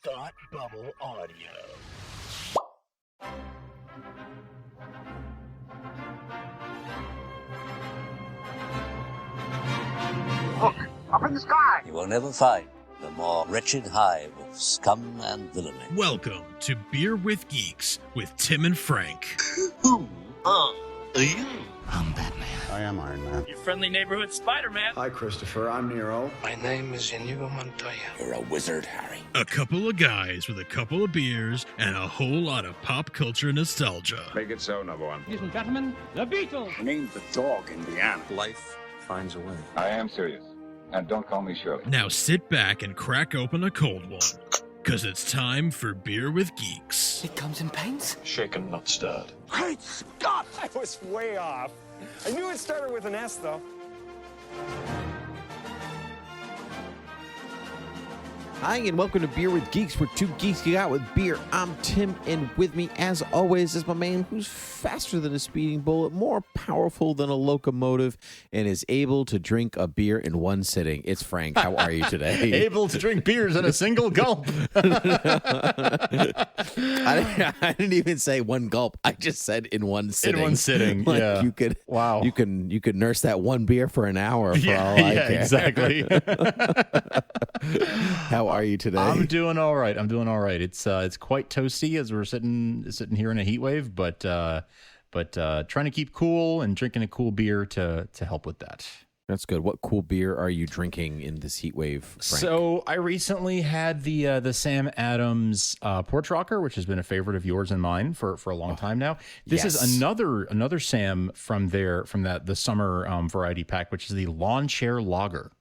Thought Bubble Audio. Look, up in the sky! You will never find the more wretched hive of scum and villainy. Welcome to Beer with Geeks with Tim and Frank. Who are you? I'm Batman. I am Iron Man. Your friendly neighborhood Spider-Man. Hi, Christopher. I'm Nero. My name is Inigo Montoya. You're a wizard, Harry. A couple of guys with a couple of beers and a whole lot of pop culture nostalgia. Make it so, number one. Ladies and gentlemen, the Beatles. I named the dog Indiana. Life finds a way. I am serious. And don't call me Shirley. Now sit back and crack open a cold one, because it's time for Beer with Geeks. It comes in paints. Shaken, not stirred. Great Scott! I was way off. I knew it started with an S, though. Hi, and welcome to Beer with Geeks, where two geeks geek out with beer. I'm Tim, and with me, as always, is my man who's faster than a speeding bullet, more powerful than a locomotive, and is able to drink a beer in one sitting. It's Frank. How are you today? Able to drink beers in a single gulp. I didn't even say one gulp. I just said in one sitting. In one sitting, like yeah. You could, wow. You could nurse that one beer for an hour. For all I care. Exactly. How are you today? I'm doing all right. It's quite toasty as we're sitting here in a heat wave, but trying to keep cool and drinking a cool beer to help with that. That's good. What cool beer are you drinking in this heat wave, Frank? So I recently had the Sam Adams Porch Rocker, which has been a favorite of yours and mine for a long time now. This is another Sam from the summer variety pack, which is the Lawn Chair Lager.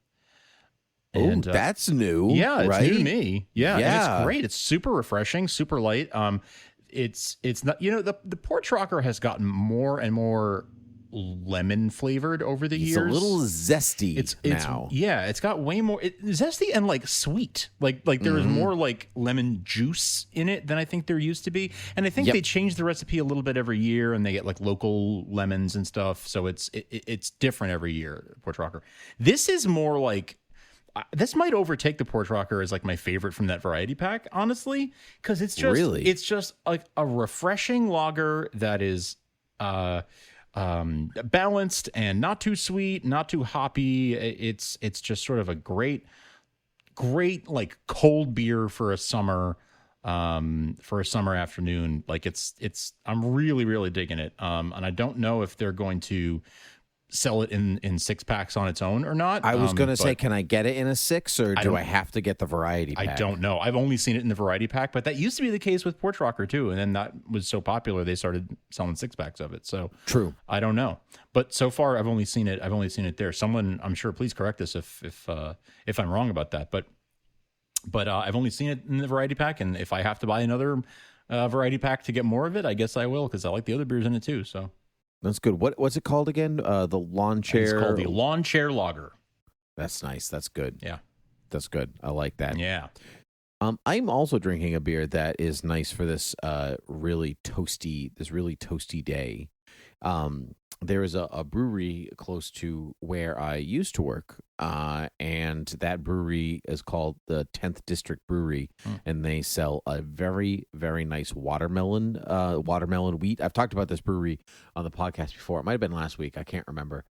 Oh, that's new. Yeah, it's right? new to me. Yeah, yeah. And it's great. It's super refreshing, super light. It's not, the Porch Rocker has gotten more and more lemon flavored over the years. It's a little zesty now. Yeah, it's got way more zesty and like sweet. Like there is more like lemon juice in it than I think there used to be. And I think they change the recipe a little bit every year, and they get like local lemons and stuff. So it's different every year. Porch Rocker. This is more like. This might overtake the Porch Rocker as like my favorite from that variety pack, honestly, because it's just like a refreshing lager that is balanced and not too sweet, not too hoppy. It's just sort of a great like cold beer for a summer afternoon. Like it's I'm really digging it. And I don't know if they're going to sell it in six packs on its own or not. I was going to say, can I get it in a six, or do I have to get the variety pack? I don't know. I've only seen it in the variety pack, but that used to be the case with Porch Rocker too. And then that was so popular, they started selling six packs of it. So true. I don't know, but so far I've only seen it there. Someone, I'm sure, please correct us if I'm wrong about that. But I've only seen it in the variety pack, and if I have to buy another variety pack to get more of it, I guess I will, because I like the other beers in it too. So. That's good. What's it called again? The Lawn Chair. It's called the Lawn Chair Lager. That's nice. That's good. Yeah, that's good. I like that. Yeah. I'm also drinking a beer that is nice for this really toasty day. There is a brewery close to where I used to work, and that brewery is called the 10th District Brewery, and they sell a very, very nice watermelon wheat. I've talked about this brewery on the podcast before. It might have been last week. I can't remember.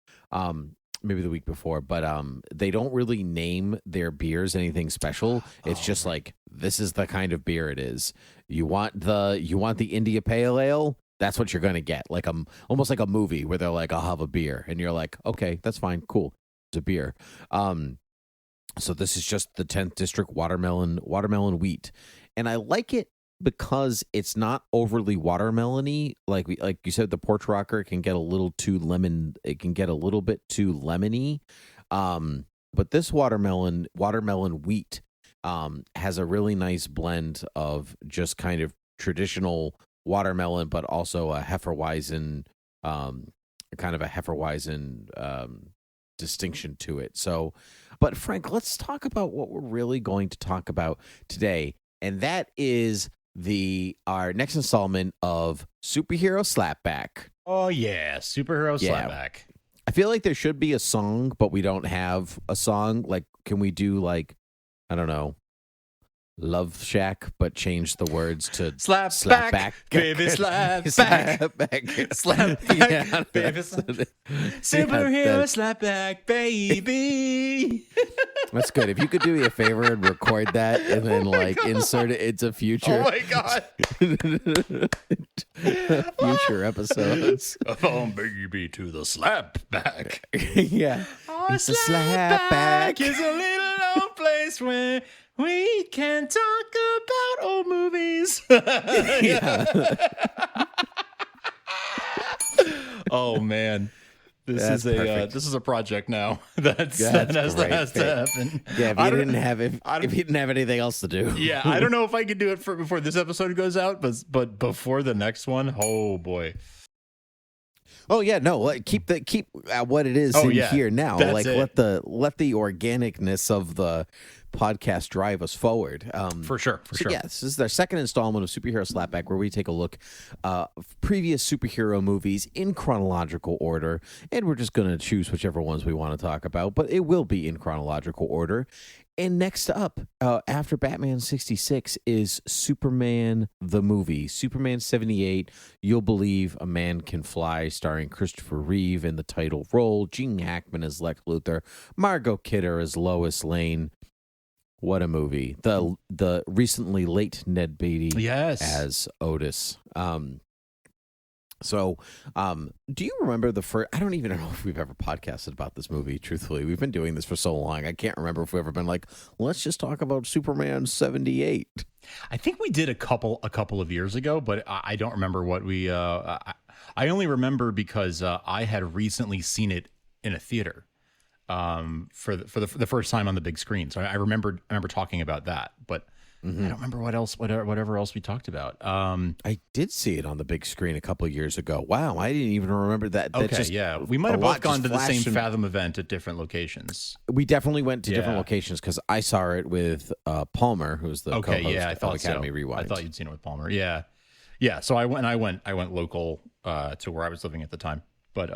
Maybe the week before, but they don't really name their beers anything special. It's just like, this is the kind of beer it is. You want the India Pale Ale? That's what you're going to get. Like almost like a movie where they're like, I'll have a beer. And you're like, okay, that's fine. Cool. It's a beer. So this is just the 10th District watermelon wheat. And I like it because it's not overly watermelony. Like you said, the Porch Rocker can get a little too lemon. It can get a little bit too lemony. But this watermelon wheat has a really nice blend of just kind of traditional watermelon, but also a Hefeweizen, distinction to it. So, but Frank, let's talk about what we're really going to talk about today, and that is our next installment of Superhero Slapback. Oh yeah, Superhero Slapback. I feel like there should be a song, but we don't have a song. Like, can we do like, I don't know, Love Shack, but changed the words to Slap back, back, baby, slap back. slap back, Slap back, baby, Superhero Slapback, baby. That's good. If you could do me a favor and record that and then insert it into future. Oh my god. Future episodes. Oh baby, to the slapback. Yeah. Oh, It's a slapback. is a little known place where we can talk about old movies. Yeah. Oh man. This That's is a project now. that has great. to happen. Yeah, if you didn't have anything else to do. Yeah, I don't know if I could do it before this episode goes out, but before the next one, oh boy. Oh yeah, no. Keep what it is here now. That's it. let the organicness of the podcast drive us forward. For sure. Yeah, this is their second installment of Superhero Slapback, where we take a look previous superhero movies in chronological order, and we're just going to choose whichever ones we want to talk about, but it will be in chronological order. And next up, after Batman 66, is Superman the movie. Superman 78, You'll Believe a Man Can Fly, starring Christopher Reeve in the title role, Gene Hackman as Lex Luthor, Margot Kidder as Lois Lane. What a movie. The recently late Ned Beatty as Otis. So, do you remember the first? I don't even know if we've ever podcasted about this movie. Truthfully, we've been doing this for so long. I can't remember if we've ever been like, let's just talk about Superman 78. I think we did a couple of years ago, but I don't remember what we. I only remember because I had recently seen it in a theater, for the first time on the big screen. So I remember talking about that, but. I don't remember whatever else we talked about. I did see it on the big screen a couple of years ago. Wow, I didn't even remember that. Okay, we might have both gone to the same Fathom event at different locations. We definitely went to different locations because I saw it with Palmer, who's the co-host of Academy Rewind. I thought you'd seen it with Palmer. Yeah. So I went local to where I was living at the time. But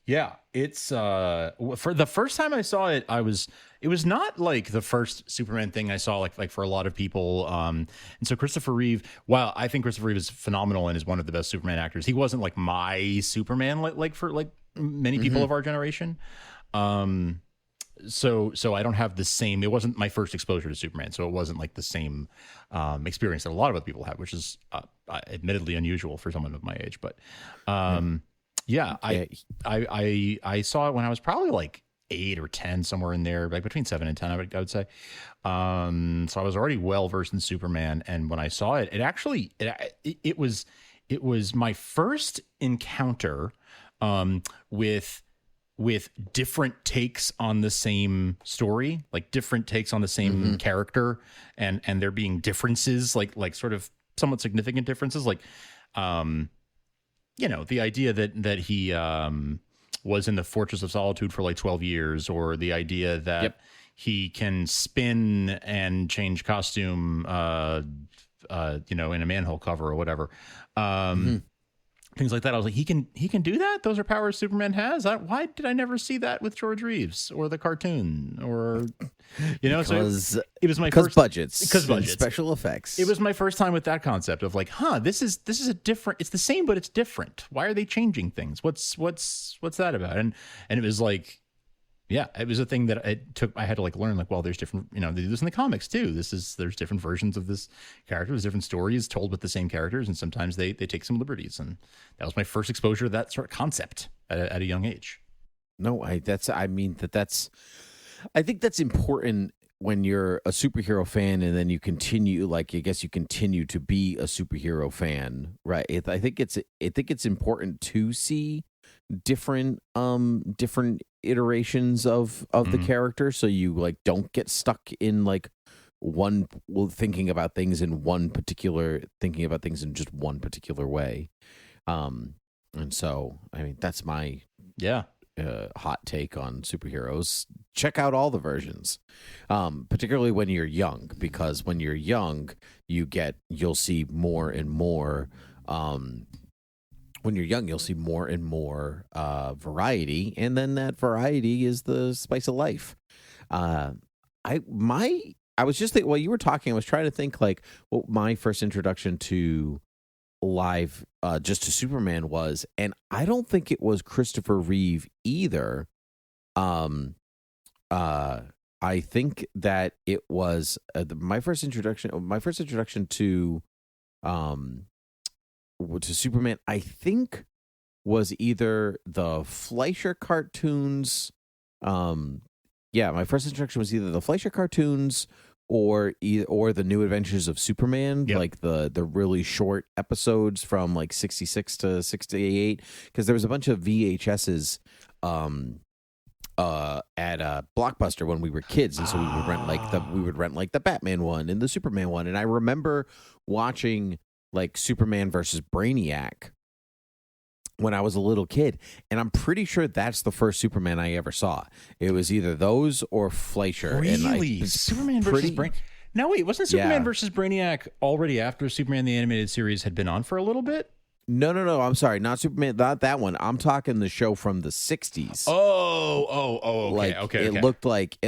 yeah, it's for the first time I saw it, it was not like the first Superman thing I saw, like for a lot of people. And so Christopher Reeve, while I think Christopher Reeve is phenomenal and is one of the best Superman actors, he wasn't like my Superman, like for many people of our generation. So I don't have the same. It wasn't my first exposure to Superman, so it wasn't like the same experience that a lot of other people have, which is admittedly unusual for someone of my age. But yeah, I saw it when I was probably like 8 or 10, somewhere in there, like between 7 and 10, I would say. So I was already well versed in Superman, and when I saw it, it was my first encounter with different takes on the same story, like different takes on the same character, and there being differences, like sort of somewhat significant differences, like the idea that he was in the Fortress of Solitude for like 12 years, or the idea that he can spin and change costume, in a manhole cover or whatever. Things like that. I was like, he can do that? Those are powers Superman has? Why did I never see that with George Reeves or the cartoon? Or, so it was my first budgets. Because budgets. Special effects. It was my first time with that concept of like, this is a different, it's the same, but it's different. Why are they changing things? What's that about? And it was like, yeah, it was a thing that I had to like learn, like, well, there's different, they do this in the comics too. There's different versions of this character. There's different stories told with the same characters, and sometimes they take some liberties. And that was my first exposure to that sort of concept at a young age. No, I think that's important when you're a superhero fan, and then you continue, like, I guess you continue to be a superhero fan, right? I think it's important to see different iterations of the character, so you like don't get stuck in like thinking about things in just one particular way. And so I mean that's my hot take on superheroes. Check out all the versions, particularly when you're young, because when you're young you'll see more and more when you're young, you'll see more and more variety, and then that variety is the spice of life. I I was just thinking, while you were talking, I was trying to think like what my first introduction to live, just to Superman was, and I don't think it was Christopher Reeve either. I think that it was my first introduction to Superman, I think, was either the Fleischer cartoons. My first introduction was either the Fleischer cartoons or the New Adventures of Superman, like the really short episodes from like 66 to 68, because there was a bunch of VHSs at Blockbuster when we were kids, and so we would rent like the Batman one and the Superman one, and I remember watching like Superman versus Brainiac when I was a little kid, and I'm pretty sure that's the first Superman I ever saw. It was either those or Fleischer. Really? Superman versus Brainiac? Now wait, wasn't Superman versus Brainiac already after Superman the Animated Series had been on for a little bit? No. I'm sorry, not Superman, not that one. I'm talking the show from the 60s. Okay. It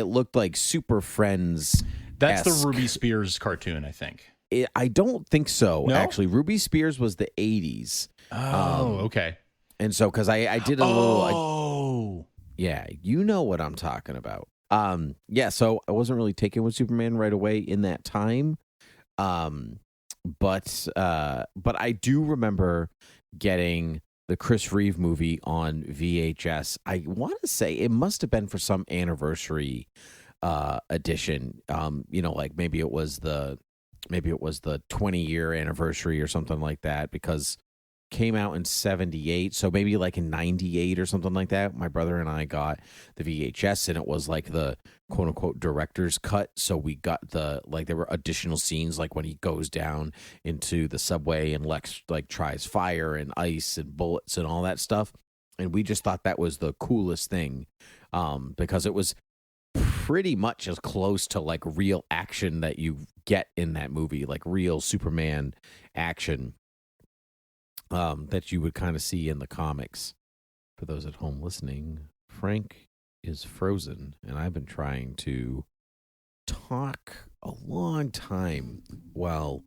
looked like Super Friends. That's the Ruby Spears cartoon, I think. I don't think so. No? Actually, Ruby Spears was the 80s. Okay. And so, because I did a little. You know what I'm talking about. So I wasn't really taken with Superman right away in that time. But I do remember getting the Chris Reeve movie on VHS. I want to say it must have been for some anniversary edition. Like maybe it was the 20-year anniversary or something like that, because came out in 78, so maybe like in 98 or something like that. My brother and I got the VHS, and it was like the quote unquote director's cut. So we got there were additional scenes, like when he goes down into the subway and Lex like tries fire and ice and bullets and all that stuff. And we just thought that was the coolest thing, because it was pretty much as close to like real action that you get in that movie, like real Superman action. That you would kind of see in the comics. For those at home listening, Frank is frozen, and I've been trying to talk a long time while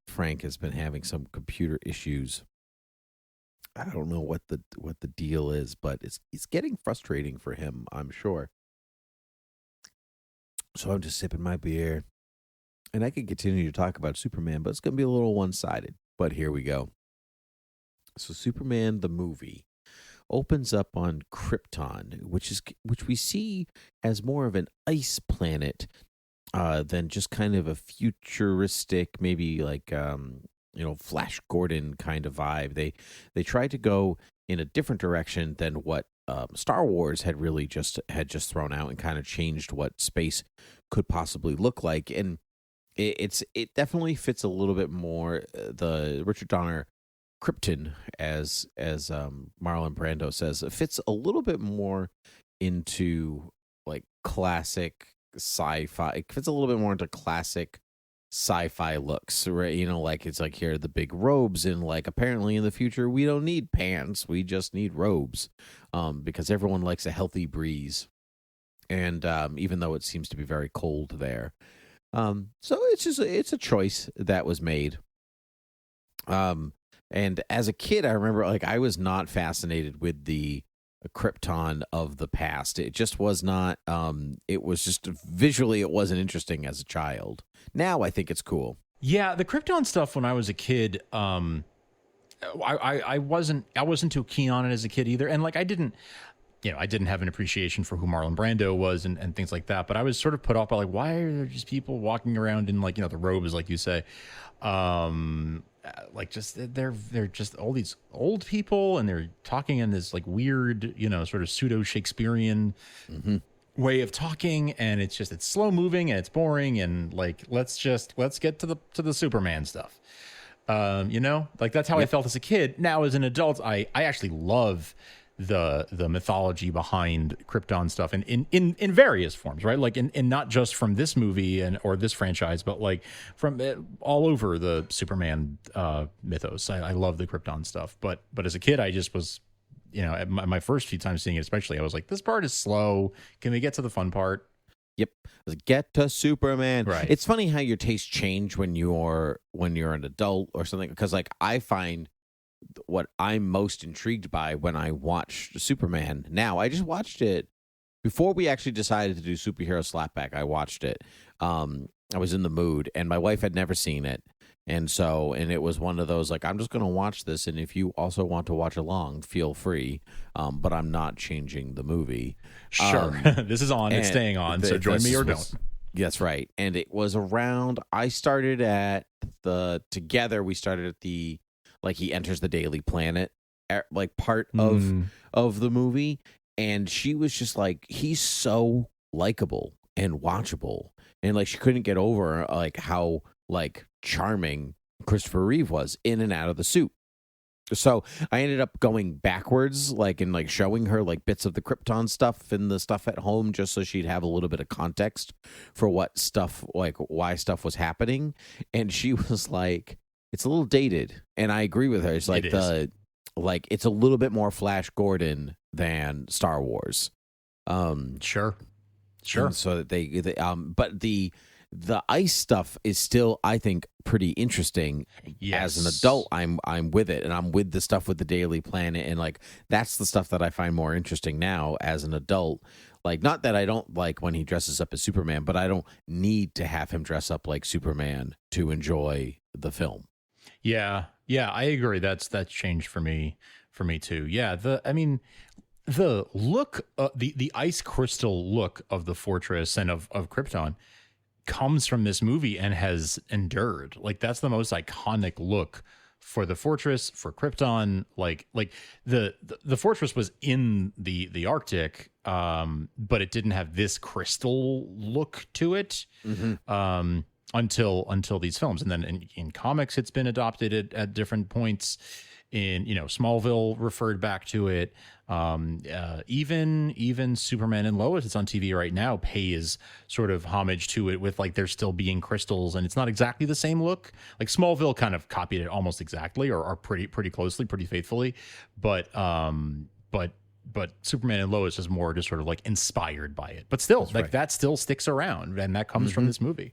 Frank has been having some computer issues. I don't know what the deal is, but it's getting frustrating for him, I'm sure. So I'm just sipping my beer, and I could continue to talk about Superman, but it's going to be a little one-sided. But here we go. So Superman the movie opens up on Krypton, which we see as more of an ice planet than just kind of a futuristic, maybe like Flash Gordon kind of vibe. They tried to go in a different direction than what Star Wars had just thrown out, and kind of changed what space could possibly look like. And it definitely fits a little bit more the Richard Donner Krypton, as Marlon Brando says, it fits a little bit more into like classic sci-fi. It fits a little bit more into classic sci-fi looks, right? Like it's like here are the big robes, and like apparently in the future we don't need pants, we just need robes, because everyone likes a healthy breeze, and even though it seems to be very cold there, so it's a choice that was made. And as a kid, I remember like I was not fascinated with the Krypton of the past. It just was not. It was just visually, it wasn't interesting as a child. Now I think it's cool. Yeah, the Krypton stuff when I was a kid, I wasn't too keen on it as a kid either. And like I didn't have an appreciation for who Marlon Brando was and things like that. But I was sort of put off by like, why are there just people walking around in like the robes, like you say. Like just they're just all these old people, and they're talking in this like weird, sort of pseudo Shakespearean way of talking, and it's slow moving and it's boring, and like let's get to the Superman stuff. Like that's how I felt as a kid. Now as an adult, I actually love the mythology behind Krypton stuff in various forms, right? Like in not just from this movie or this franchise, but like from all over the Superman mythos. I love the Krypton stuff, but as a kid, I just was, my first few times seeing it, especially, I was like, this part is slow. Can we get to the fun part? Yep. Get to Superman. Right. It's funny how your tastes change when you're an adult or something. Because like I find what I'm most intrigued by when I watch Superman now. I just watched it before we actually decided to do Superhero Slapback. I watched it. I was in the mood, and my wife had never seen it. And it was one of those, like, I'm just going to watch this, and if you also want to watch along, feel free, but I'm not changing the movie. Sure. This is on, it's staying on, so join me or don't. That's right. And it was around, I started at together we started at the, like, he enters the Daily Planet, like, part of the movie, and she was just like, he's so likable and watchable, and, like, she couldn't get over, like, how, like, charming Christopher Reeve was in and out of the suit. So I ended up going backwards, like, and like showing her like bits of the Krypton stuff and the stuff at home, just so she'd have a little bit of context for what stuff, like why stuff was happening. And she was like, it's a little dated. And I agree with her. It's like it's a little bit more Flash Gordon than Star Wars. Sure. So that but the ice stuff is still, I think, pretty interesting. Yes. As an adult, I'm with it, and I'm with the stuff with the Daily Planet, and like that's the stuff that I find more interesting now as an adult. Like, not that I don't like when he dresses up as Superman, but I don't need to have him dress up like Superman to enjoy the film. Yeah, I agree. That's changed for me too. Yeah, the look, the ice crystal look of the fortress and of Krypton comes from this movie and has endured. Like, that's the most iconic look for the fortress, for Krypton. Like the fortress was in the Arctic, but it didn't have this crystal look to it until these films. And then in comics, it's been adopted at different points. In Smallville referred back to it. Even Superman and Lois, it's on TV right now, pays sort of homage to it with like there still being crystals, and it's not exactly the same look. Like Smallville kind of copied it almost exactly, or pretty closely, pretty faithfully. But Superman and Lois is more just sort of like inspired by it. But still, that still sticks around, and that comes from this movie.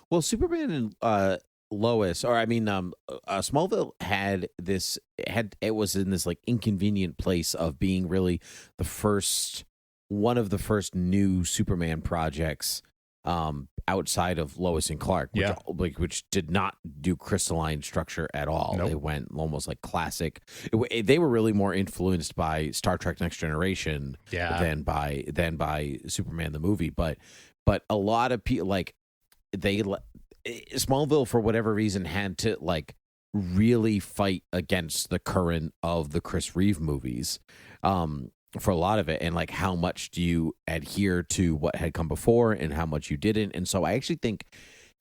Well, Superman and Lois, or I mean, Smallville it was in this like inconvenient place of being really one of the first new Superman projects outside of Lois and Clark, which did not do crystalline structure at all. Nope. They went almost like classic. They were really more influenced by Star Trek Next Generation than by Superman the movie. But a lot of people Smallville, for whatever reason, had to like really fight against the current of the Chris Reeve movies for a lot of it, and like how much do you adhere to what had come before and how much you didn't. And so I actually think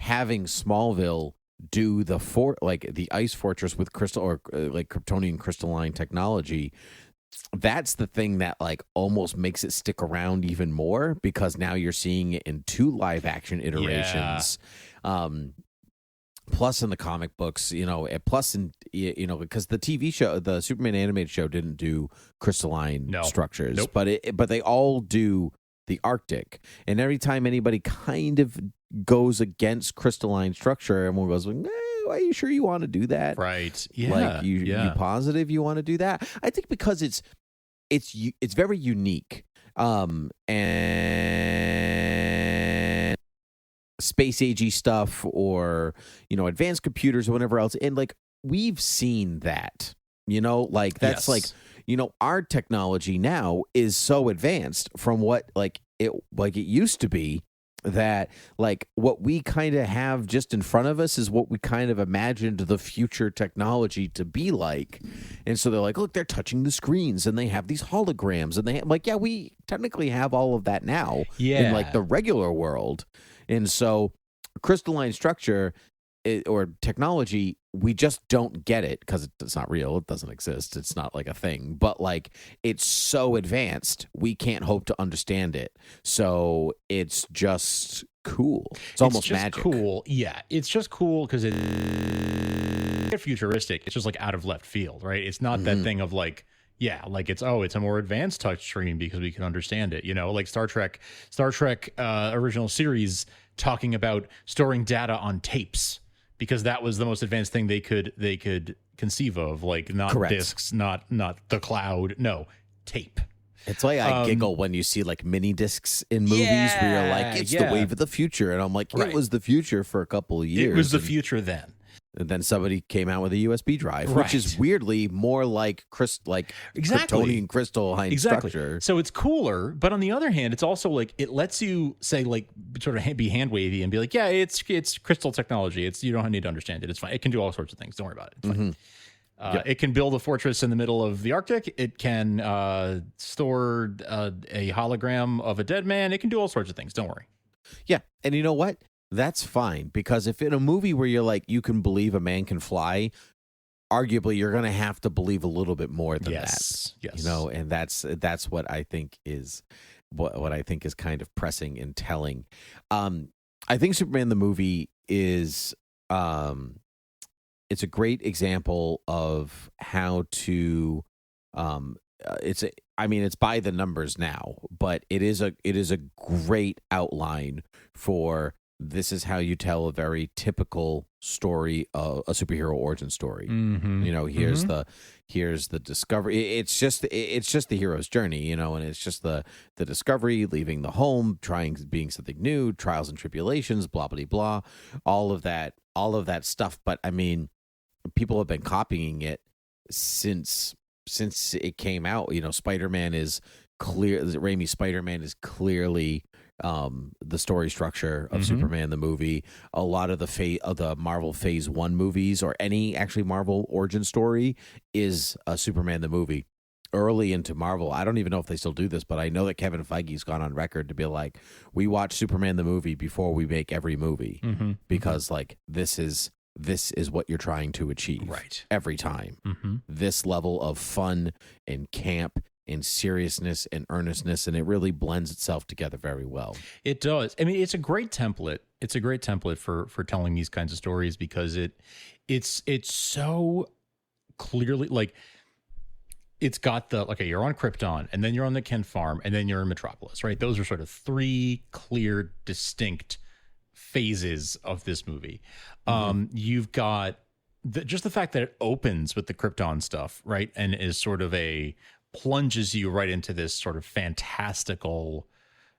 having Smallville do the ice fortress with crystal or like Kryptonian crystalline technology, that's the thing that like almost makes it stick around even more, because now you're seeing it in 2 live action iterations. Plus in the comic books, plus in, because the TV show, the Superman animated show, didn't do crystalline structures, but they all do the Arctic. And every time anybody kind of goes against crystalline structure, everyone goes, are you sure you want to do that? Right. Yeah. Like, you positive you want to do that? I think because it's very unique. And space agey stuff, or advanced computers or whatever else, and like we've seen that, like that's like our technology now is so advanced from what it used to be, that like what we kind of have just in front of us is what we kind of imagined the future technology to be like. And so they're like, look, they're touching the screens and they have these holograms, and they we technically have all of that now in like the regular world. And so crystalline structure or technology, we just don't get it because it's not real. It doesn't exist. It's not like a thing. But like it's so advanced, we can't hope to understand it. So it's just cool. It's almost just magic. Cool. Yeah, it's just cool because it's futuristic. It's just like out of left field, right? It's not that thing of like Yeah, like it's a more advanced touchscreen because we can understand it. Like Star Trek original series talking about storing data on tapes because that was the most advanced thing they could conceive of. Like not Correct. discs, not the cloud, no, tape. It's why I giggle when you see like mini discs in movies where you're like, it's the wave of the future. And I'm like, it was the future for a couple of years. It was the future then. And then somebody came out with a USB drive, Right. which is weirdly more like Kryptonian crystal structure. So it's cooler, but on the other hand, it's also like it lets you say like sort of be hand wavy and be like, yeah, it's crystal technology. You don't need to understand it. It's fine. It can do all sorts of things. Don't worry about it. It's fine. It can build a fortress in the middle of the Arctic. It can store a hologram of a dead man. It can do all sorts of things. Don't worry. Yeah. And you know what? That's fine, because if in a movie where you're like, you can believe a man can fly, arguably you're going to have to believe a little bit more than that. Yes. And that's what I think is what I think is kind of pressing and telling. I think Superman the movie is it's a great example of how to it's by the numbers now, but it is a great outline for this is how you tell a very typical story, a superhero origin story. Mm-hmm. Here's the discovery. It's just the hero's journey, and it's just the discovery, leaving the home, being something new, trials and tribulations, blah blah blah, all of that stuff. But I mean, people have been copying it since it came out. Spider-Man is clear. Raimi's Spider-Man is clearly the story structure of Superman the movie. A lot of the Marvel Phase 1 movies, or any actually Marvel origin story, is Superman the movie. Early into Marvel, I don't even know if they still do this, but I know that Kevin Feige's gone on record to be like, we watch Superman the movie before we make every movie, because like this is what you're trying to achieve every time. This level of fun and camp and seriousness and earnestness, and it really blends itself together very well. It does. I mean, it's a great template. It's a great template for telling these kinds of stories, because it's so clearly like it's got you're on Krypton, and then you're on the Kent farm, and then you're in Metropolis, right? Those are sort of three clear, distinct phases of this movie. You've got just the fact that it opens with the Krypton stuff, right? And is sort of plunges you right into this sort of fantastical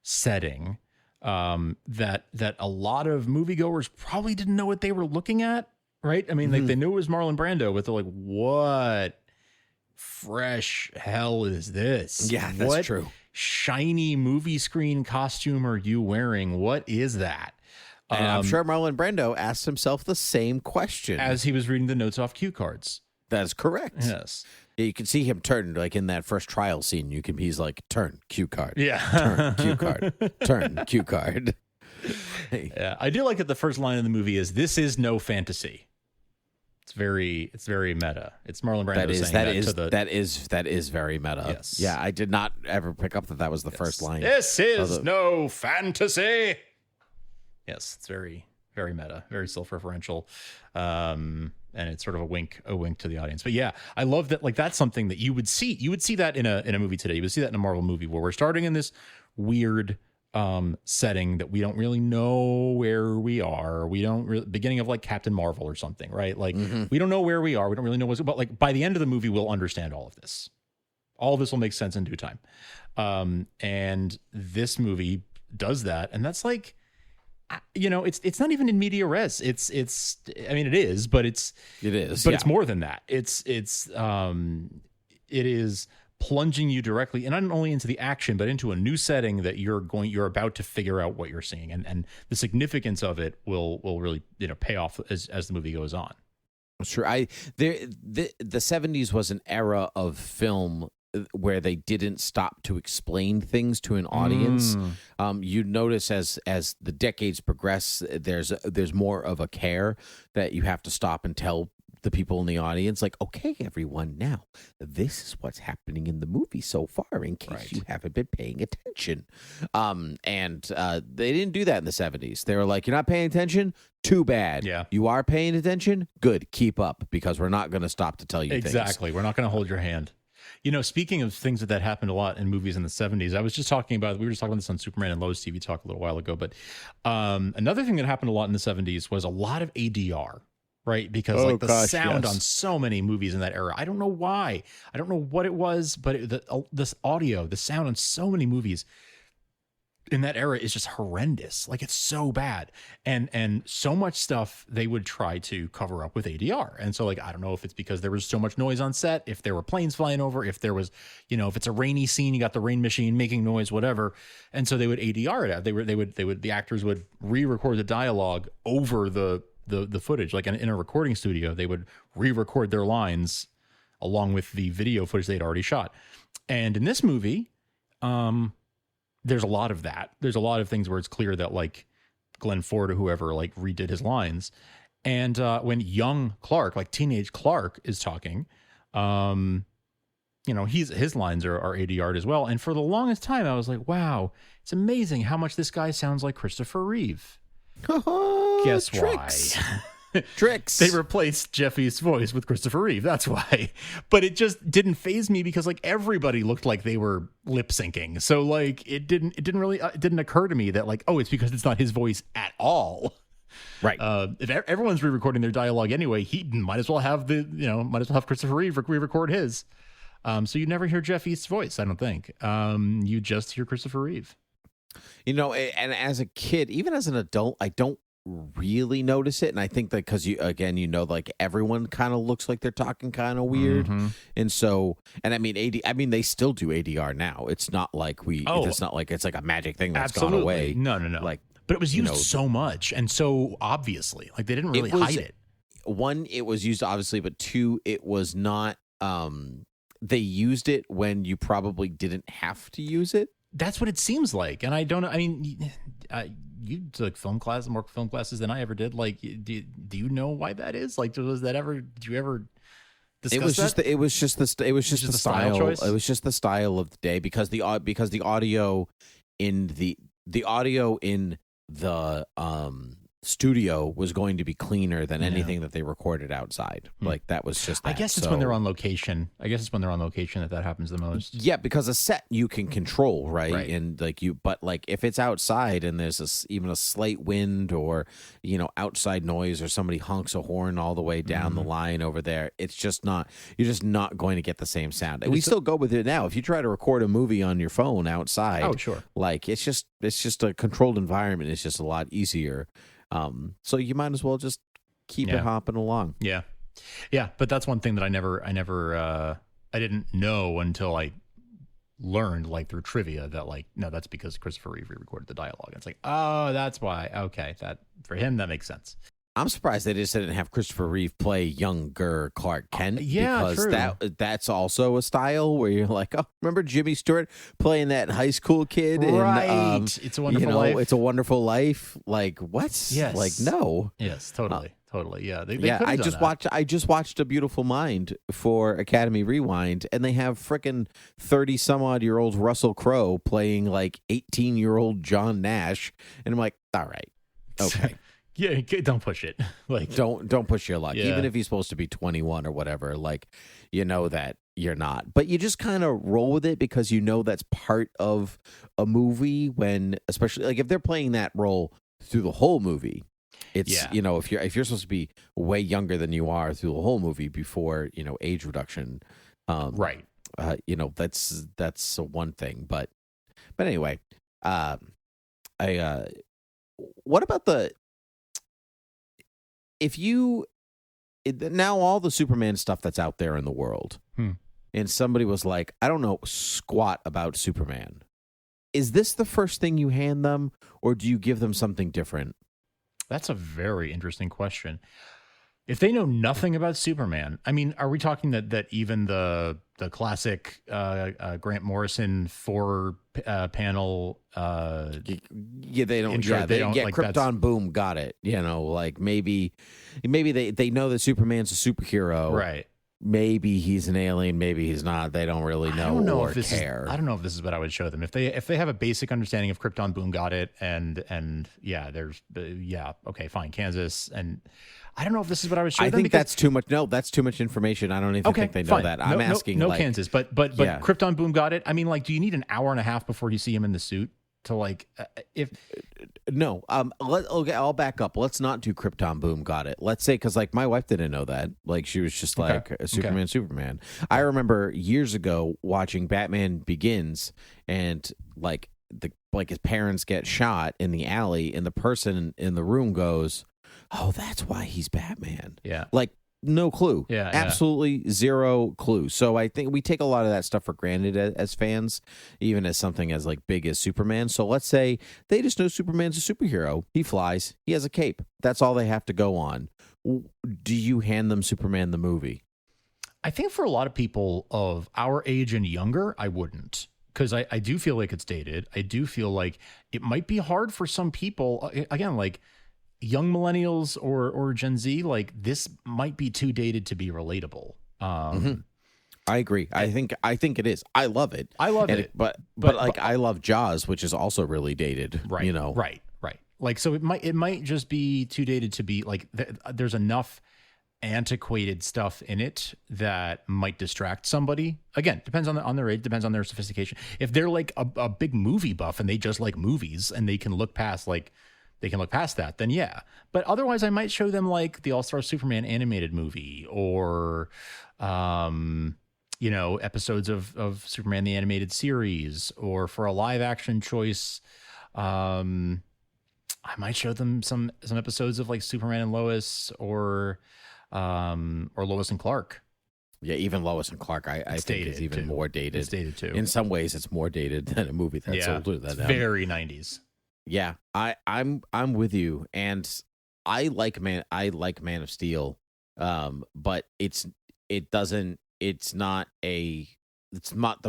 setting that a lot of moviegoers probably didn't know what they were looking at, right? I mean, like they knew it was Marlon Brando, but they're like, what fresh hell is this? Yeah, that's what true. Shiny movie screen costume are you wearing? What is that? And I'm sure Marlon Brando asked himself the same question as he was reading the notes off cue cards. That is correct. Yes. Yeah, you can see him turn, like in that first trial scene. He's like, turn, cue card. Yeah. Turn, cue card. Turn, cue card. Yeah, I do like that the first line of the movie is, "This is no fantasy." It's very meta. It's Marlon Brando saying that is very meta. Yes. Yeah, I did not ever pick up that was the first line. This is no fantasy. Yes, it's very, very meta, very self-referential. And it's sort of a wink to the audience. But yeah, I love that. Like, that's something that you would see that in a movie today. You would see that in a Marvel movie where we're starting in this weird setting that we don't really know where we are. We don't really, beginning of like Captain Marvel or something, right? Like we don't know where we are. We don't really know what's, but like by the end of the movie, we'll understand all of this. All of this will make sense in due time. And this movie does that. And that's like, it's not even in media res. I mean, it is, but it's more than that. It is plunging you directly, and not only into the action, but into a new setting that you're about to figure out what you're seeing, and the significance of it will really pay off as the movie goes on. Sure. The 70s was an era of film where they didn't stop to explain things to an audience. You notice as the decades progress, there's more of a care that you have to stop and tell the people in the audience, like, okay, everyone, now this is what's happening in the movie so far, in case you haven't been paying attention. And they didn't do that in the 70s. They were like, you're not paying attention? Too bad. Yeah. You are paying attention? Good. Keep up, because we're not going to stop to tell you things. Exactly. We're not going to hold your hand. Speaking of things that happened a lot in movies in the 70s, we were just talking about this on Superman and Lois TV Talk a little while ago, but another thing that happened a lot in the 70s was a lot of ADR, right? Because the sound on so many movies in that era, I don't know why. I don't know what it was, but this audio, the sound on so many movies in that era is just horrendous. Like, it's so bad. And so much stuff they would try to cover up with ADR. And so, like, I don't know if it's because there was so much noise on set, if there were planes flying over, if there was, if it's a rainy scene, you got the rain machine making noise, whatever. And so they would ADR it out. The actors would re-record the dialogue over the footage. Like in a recording studio, they would re-record their lines along with the video footage they'd already shot. And in this movie, there's a lot of that. There's a lot of things where it's clear that, like, Glenn Ford or whoever, like, redid his lines. And when young Clark, like teenage Clark, is talking, his lines are ADR'd as well. And for the longest time, I was like, wow, it's amazing how much this guy sounds like Christopher Reeve. Guess Tricks. why? Tricks. They replaced Jeffy's voice with Christopher Reeve. That's why. But it just didn't faze me because, like, everybody looked like they were lip syncing. So, like, it didn't occur to me that, like, oh, it's because it's not his voice at all. Right. If everyone's re-recording their dialogue anyway, he might as well have Christopher Reeve re-record his. So you never hear Jeffy's voice, I don't think. You just hear Christopher Reeve. And as a kid, even as an adult, I don't really notice it. And I think that because like, everyone kind of looks like they're talking kind of weird. Mm-hmm. And so, and I mean, they still do ADR now. It's not like it's not like it's like a magic thing that's absolutely gone away. No. Like, but it was used so much and so obviously, like, they didn't really hide it. One, it was used obviously, but two, it was not, they used it when you probably didn't have to use it. That's what it seems like. And you took film class, more film classes than I ever did. Like, do you know why that is? Like, did you ever discuss that? It was just the style choice? It was just the style of the day because the audio in the audio in the studio was going to be cleaner than anything that they recorded outside. Like, that was just that. I guess it's when they're on location. that happens the most. Yeah, because a set you can control, right? And but like, if it's outside and there's even a slight wind or outside noise or somebody honks a horn all the way down the line over there, you're just not going to get the same sound. And we still go with it now. If you try to record a movie on your phone outside, oh sure, like, it's just a controlled environment. It's just a lot easier. So you might as well just keep it hopping along. Yeah. But that's one thing that I didn't know until I learned, like, through trivia that, like, no, that's because Christopher Reeve recorded the dialogue. It's like, oh, that's why. Okay. That, for him, that makes sense. I'm surprised they just didn't have Christopher Reeve play younger Clark Kent. Yeah, because true. that's also a style where you're like, oh, remember Jimmy Stewart playing that high school kid? Right. In, It's a Wonderful Life. It's a Wonderful Life. Like, what? Yes. Like, no. Yes, totally. Yeah. I just watched A Beautiful Mind for Academy Rewind, and they have frickin' 30-some-odd-year-old Russell Crowe playing, like, 18-year-old John Nash, and I'm like, all right, okay. Yeah, don't push it. Like, don't push your luck. Yeah. Even if he's supposed to be 21 or whatever, like, that you're not. But you just kind of roll with it because that's part of a movie when, especially, like, if they're playing that role through the whole movie, it's, if you're supposed to be way younger than you are through the whole movie before, age reduction. Right. That's one thing. But anyway, what about now all the Superman stuff that's out there in the world, and somebody was like, I don't know squat about Superman. Is this the first thing you hand them, or do you give them something different? That's a very interesting question. If they know nothing about Superman, I mean, are we talking that even the classic Grant Morrison panel they don't intro, they don't, like, Krypton boom, got it. Like, maybe they know that Superman's a superhero, right? Maybe he's an alien, maybe he's not. They don't really know, or care. I don't know if this is what I would show them. If they have a basic understanding of Krypton boom, got it, and yeah, there's okay, fine, Kansas, and I don't know if this is what I was showing I them. think that's too much. No, that's too much information. I don't even think they know that. I'm asking. No like, Kansas, but Krypton Boom got it. I mean, like, do you need an hour and a half before you see him in the suit to like if? No. Okay, I'll back up. Let's not do Krypton Boom got it. Let's say because like my wife didn't know that. Like she was just like Superman. I remember years ago watching Batman Begins and like his parents get shot in the alley and the person in the room goes, "Oh, that's why he's Batman." Yeah. Like no clue. Yeah. Absolutely zero clue. So I think we take a lot of that stuff for granted as fans, even as something as like big as Superman. So let's say they just know Superman's a superhero. He flies. He has a cape. That's all they have to go on. Do you hand them Superman the movie? I think for a lot of people of our age and younger, I wouldn't. Because I do feel like it's dated. I do feel like it might be hard for some people. Again, like young millennials or Gen Z, like this might be too dated to be relatable. I agree. I think it is. I love it. I love it. But like I love Jaws, which is also really dated. Right. You know. Right. Like so, it might just be too dated to be like. There's enough antiquated stuff in it that might distract somebody. Again, depends on their age, depends on their sophistication. If they're like a big movie buff and they just like movies and they can look past that, then yeah. But otherwise I might show them like the All-Star Superman animated movie or episodes of Superman the Animated Series, or for a live action choice I might show them some episodes of like Superman and Lois or Lois and Clark. Yeah, even Lois and Clark, I think is even more dated. It's dated too. In some ways, it's more dated than a movie that's older than them. Very 90s. Yeah, I'm with you, and I like Man of Steel, but it's not the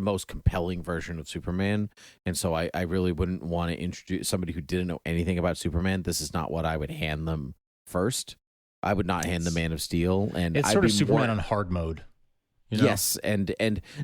most compelling version of Superman, and so I really wouldn't want to introduce somebody who didn't know anything about Superman. This is not what I would hand them first. I would not hand the Man of Steel, and it's sort of Superman on hard mode. You know? Yes, and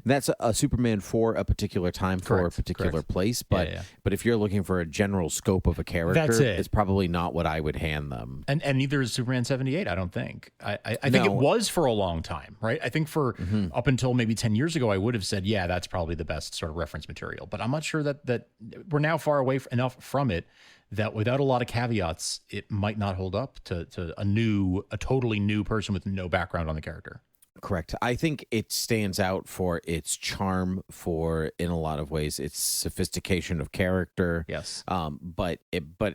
that's a Superman for a particular time, for a particular place. But but if you're looking for a general scope of a character, it's probably not what I would hand them. And neither is Superman 78. I don't think. I think it was for a long time, right? I think for up until maybe 10 years ago, I would have said, yeah, that's probably the best sort of reference material. But I'm not sure that we're now far away enough from it that without a lot of caveats, it might not hold up to a totally new person with no background on the character. Correct. I think it stands out for its charm, in a lot of ways, its sophistication of character. Yes. But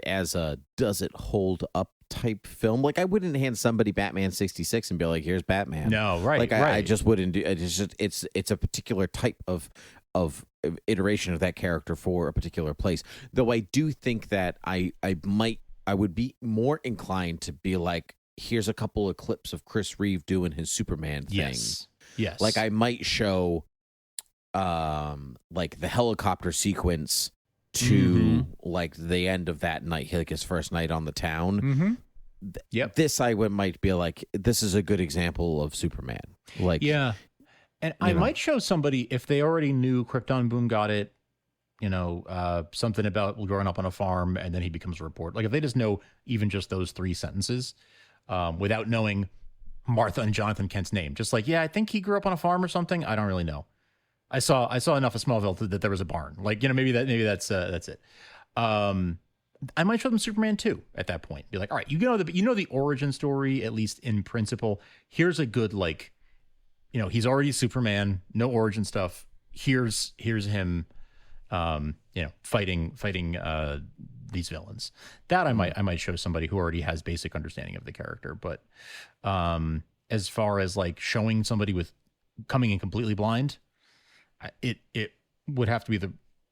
as a does it hold up type film, like I wouldn't hand somebody Batman 66 and be like, here's Batman. No, right. Like I just wouldn't do. It's a particular type of iteration of that character for a particular place. Though I do think that I would be more inclined to be like, here's a couple of clips of Chris Reeve doing his Superman thing. Yes. Like I might show like the helicopter sequence to like the end of that night, like his first night on the town. This might be like, this is a good example of Superman. Like, yeah. And I might show somebody, if they already knew Krypton Boom got it, something about growing up on a farm and then he becomes a reporter. Like if they just know even just those 3 sentences, without knowing Martha and Jonathan Kent's name. Just like, yeah, I think he grew up on a farm or something. I don't really know. I saw enough of Smallville that there was a barn. Like, maybe that's it. I might show them Superman 2 at that point. Be like, all right, you know the origin story, at least in principle. Here's a good, like, he's already Superman, no origin stuff. Here's him fighting these villains. That I might show somebody who already has basic understanding of the character. But as far as like showing somebody with coming in completely blind, it would have to be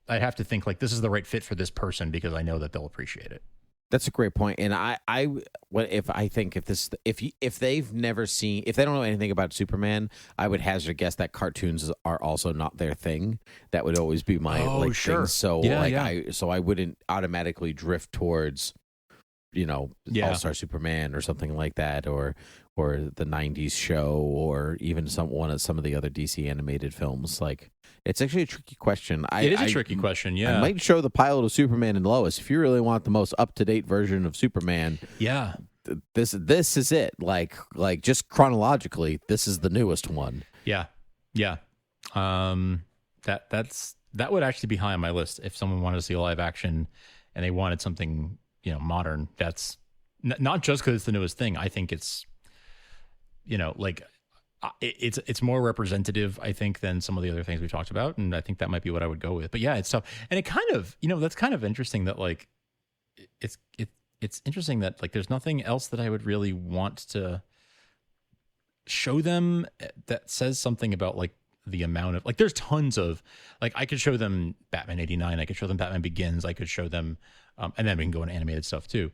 I'd have to think like this is the right fit for this person because I know that they'll appreciate it. That's a great point. And if they've never seen, if they don't know anything about Superman, I would hazard a guess that cartoons are also not their thing. That would always be my thing. So I wouldn't automatically drift towards, All-Star Superman or something like that, or the 90s show, or even some of the other DC animated films. Like, it's actually a tricky question. It is a tricky question, yeah. I might show the pilot of Superman and Lois. If you really want the most up-to-date version of Superman, this is it. Like just chronologically, this is the newest one. Yeah. That would actually be high on my list if someone wanted to see a live action and they wanted something, modern. That's not just because it's the newest thing. I think it's, it's more representative, I think, than some of the other things we talked about, and I think that might be what I would go with. But yeah, it's tough, and it kind of, that's kind of interesting that like, it's interesting that like there's nothing else that I would really want to show them that says something about like the amount of like there's tons of like I could show them Batman 89, I could show them Batman Begins, I could show them and then we can go into animated stuff too.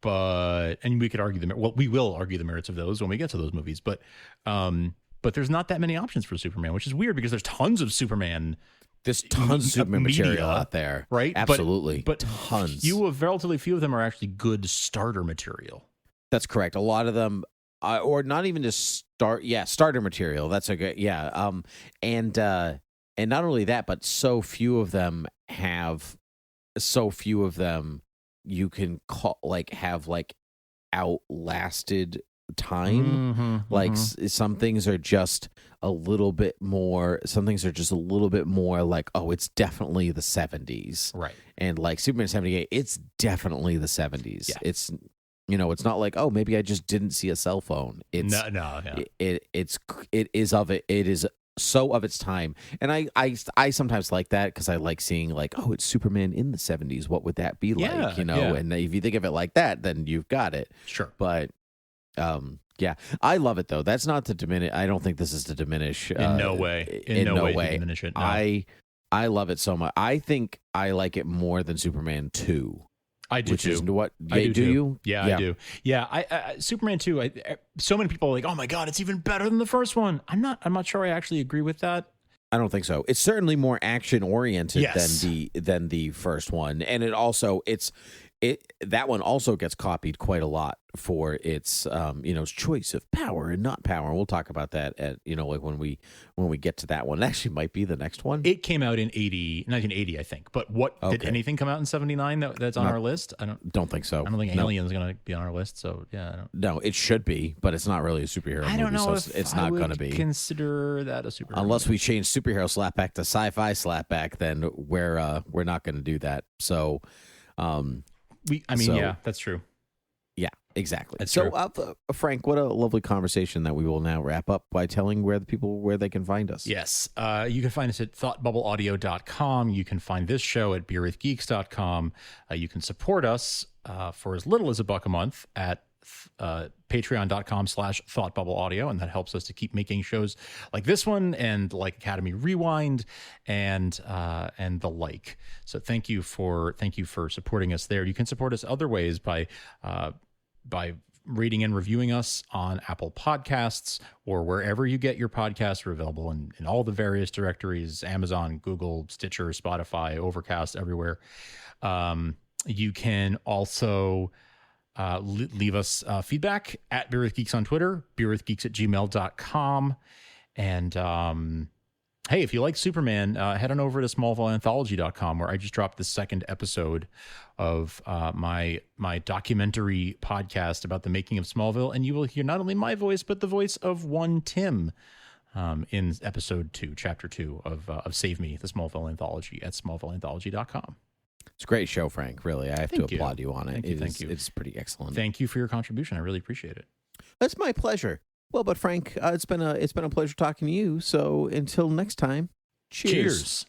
But we could argue we will argue the merits of those when we get to those movies, but there's not that many options for Superman, which is weird because there's tons of Superman. There's tons of Superman material media out there, right? Absolutely, but tons. Relatively few of them are actually good starter material. That's correct. A lot of them, or not even just starter material. That's a good, and not only that, but so few of them you can call have outlasted time. Some things are just a little bit more. Some things are just a little bit more like, oh, it's definitely the 70s, right? And like Superman 78, it's definitely the 70s. Yeah. It's it's not like, oh, maybe I just didn't see a cell phone. It's it is so of its time, and I sometimes like that because I like seeing like, oh, it's Superman in the 70s. What would that be like? And if you think of it like that, then you've got it. Sure, but I love it though. That's not to diminish. I don't think this is to diminish. In no way. In no way to diminish it. No. I love it so much. I think I like it more than Superman 2. I do too. Is what? I do too. You? Yeah, I do. Yeah, I Superman 2. So many people are like, oh my god, it's even better than the first one. I'm not sure I actually agree with that. I don't think so. It's certainly more action oriented than the first one, and that one also gets copied quite a lot for its choice of power and not power. We'll talk about that at like when we get to that one. It actually might be the next one. It came out in 1980, I think. But did anything come out in 79 that's on our list? I don't think so. I don't think Alien's going to be on our list. So yeah, no, it should be, but it's not really a superhero movie. I don't know if it's not going to be. Consider that a superhero unless movie. we change Superhero Slapback to Sci-Fi Slapback, then we're not going to do that. So. Yeah, that's true. Yeah, exactly. That's so, true. Frank, what a lovely conversation that we will now wrap up by telling where they can find us. Yes. You can find us at thoughtbubbleaudio.com. You can find this show at beerwithgeeks.com. You can support us for as little as $1 a month at patreon.com/thoughtbubbleaudio, and that helps us to keep making shows like this one and like Academy Rewind and the like. So thank you for supporting us there. You can support us other ways by rating and reviewing us on Apple Podcasts or wherever you get your podcasts. We're available in all the various directories: Amazon, Google, Stitcher, Spotify, Overcast, everywhere. You can also leave us feedback at Beer with Geeks on Twitter, beerwithgeeks@gmail.com. And hey, if you like Superman, head on over to smallvilleanthology.com, where I just dropped the second episode of my documentary podcast about the making of Smallville. And you will hear not only my voice, but the voice of one Tim in episode 2, chapter 2 of Save Me, the Smallville Anthology at smallvilleanthology.com. It's a great show, Frank. Really, I have to applaud you on it. Thank you. It's pretty excellent. Thank you for your contribution. I really appreciate it. That's my pleasure. Well, but Frank, it's been a pleasure talking to you. So until next time, cheers.